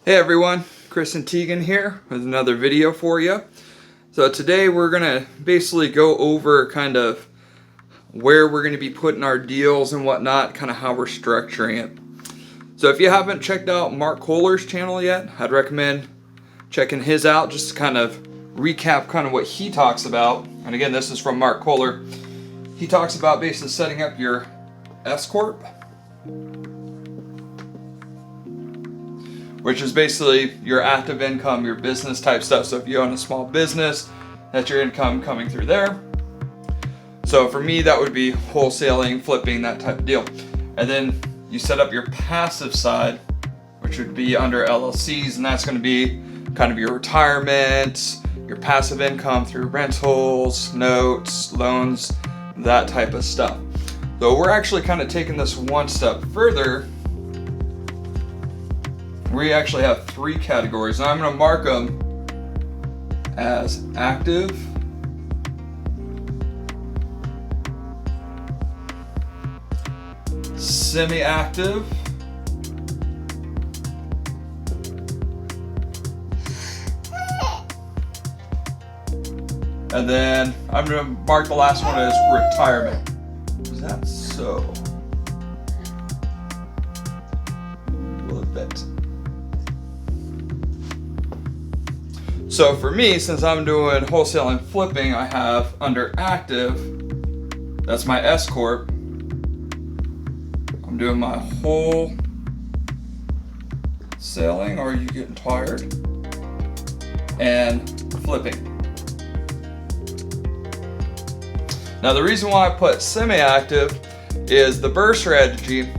Hey everyone, Chris and Tegan here with another video for you. So today we're gonna basically go over kind of where we're gonna be putting our deals and whatnot, kind of how we're structuring it. So if you haven't checked out Mark Kohler's channel yet, I'd recommend checking his out just to kind of recap kind of what he talks about. And again, this is from Mark Kohler. He talks about basically setting up your S Corp, which is basically your active income, your business type stuff. So if you own a small business, that's your income coming through there. So for me, that would be wholesaling, flipping, that type of deal. And then you set up your passive side, which would be under LLCs, and that's going to be kind of your retirement, your passive income through rentals, notes, loans, that type of stuff. So we're actually kind of taking this one step further. We actually have three categories, and I'm going to mark them as active, semi-active, and then I'm going to mark the last one as retirement. Is that so? A little bit. So for me, since I'm doing wholesale and flipping, I have under active, that's my S Corp. I'm doing my whole selling, or are you getting tired? And flipping. Now the reason why I put semi-active is the BRRRR strategy.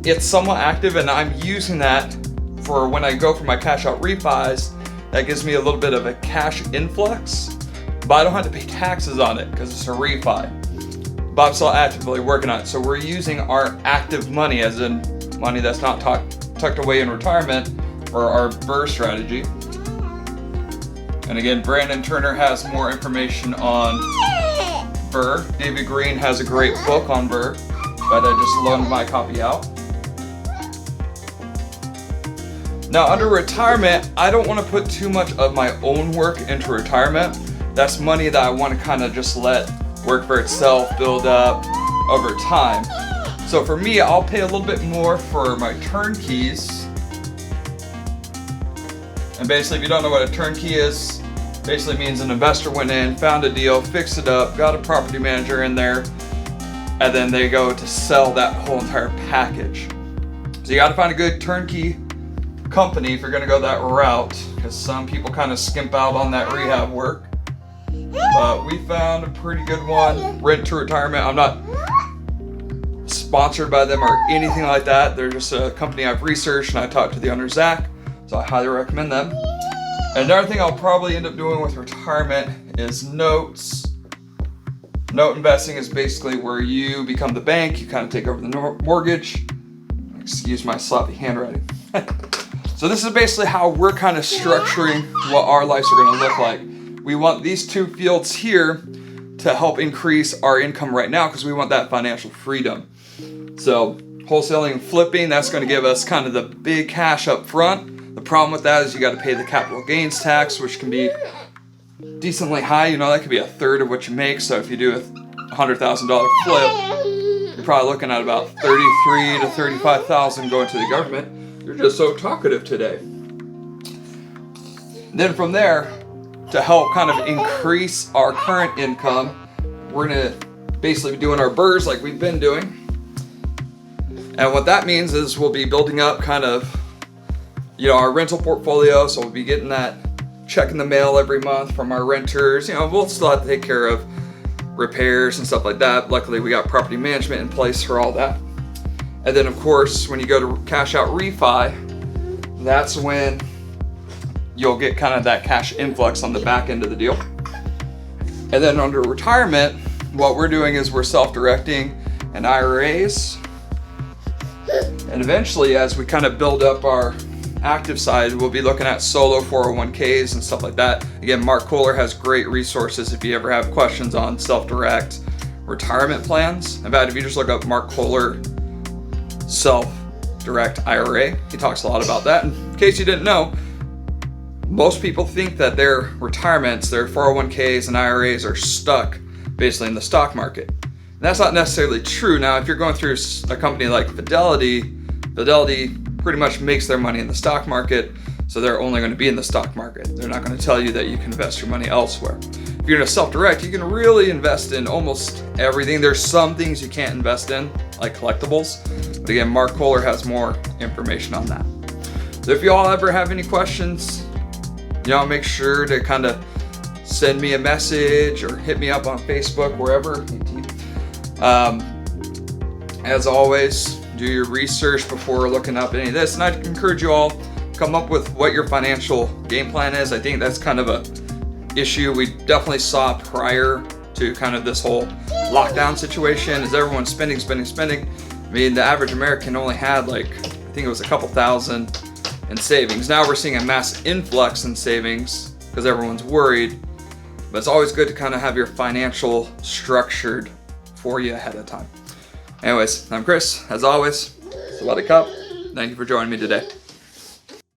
It's somewhat active, and I'm using that for when I go for my cash out refis. That gives me a little bit of a cash influx, but I don't have to pay taxes on it because it's a refi. But I'm still actively working on it. So we're using our active money, as in money that's not tucked away in retirement, for our BRRRR strategy. And again, Brandon Turner has more information on BRRRR. David Green has a great book on BRRRR, but I just loaned my copy out. Now under retirement, I don't want to put too much of my own work into retirement. That's money that I want to kind of just let work for itself, build up over time. So for me, I'll pay a little bit more for my turnkeys. And basically, if you don't know what a turnkey is, basically means an investor went in, found a deal, fixed it up, got a property manager in there, and then they go to sell that whole entire package. So you got to find a good turnkey company if you're going to go that route, because some people kind of skimp out on that rehab work. But we found a pretty good one. Rent to Retirement. I'm not sponsored by them or anything like that. They're just a company I've researched, and I talked to the owner, Zach, so I highly recommend them. Another thing I'll probably end up doing with retirement is notes. Note investing is basically where you become the bank, you kind of take over the mortgage. Excuse my sloppy handwriting. So this is basically how we're kind of structuring what our lives are going to look like. We want these two fields here to help increase our income right now, because we want that financial freedom. So wholesaling and flipping, that's going to give us kind of the big cash up front. The problem with that is you got to pay the capital gains tax, which can be decently high. You know, that could be a third of what you make. So if you do a $100,000 flip, you're probably looking at about $33,000 to $35,000 going to the government. You're just so talkative today. Then from there, to help kind of increase our current income, we're going to basically be doing our BRRRRs like we've been doing. And what that means is we'll be building up kind of, you know, our rental portfolio. So we'll be getting that check in the mail every month from our renters. You know, we'll still have to take care of repairs and stuff like that. Luckily, we got property management in place for all that. And then, of course, when you go to cash out refi, that's when you'll get kind of that cash influx on the back end of the deal. And then under retirement, what we're doing is we're self-directing in IRAs. And eventually, as we kind of build up our active side, we'll be looking at solo 401ks and stuff like that. Again, Mark Kohler has great resources if you ever have questions on self-direct retirement plans. In fact, if you just look up Mark Kohler self-direct IRA, he talks a lot about that. And in case you didn't know, most people think that their retirements, their 401ks and IRAs are stuck basically in the stock market. And that's not necessarily true. Now, if you're going through a company like Fidelity pretty much makes their money in the stock market, so they're only going to be in the stock market. They're not going to tell you that you can invest your money elsewhere. If you're going to self-direct, you can really invest in almost everything. There's some things you can't invest in, like collectibles. But again, Mark Kohler has more information on that. So if you all ever have any questions, make sure to kind of send me a message or hit me up on Facebook, wherever. As always, do your research before looking up any of this. And I'd encourage you all come up with what your financial game plan is. I think that's kind of a issue we definitely saw prior to kind of this whole lockdown situation, is everyone spending. I mean, the average American only had I think it was a couple thousand in savings. Now we're seeing a mass influx in savings because everyone's worried, but it's always good to kind of have your financial structured for you ahead of time. Anyways, I'm Chris, as always, Athletic Cup. Thank you for joining me today.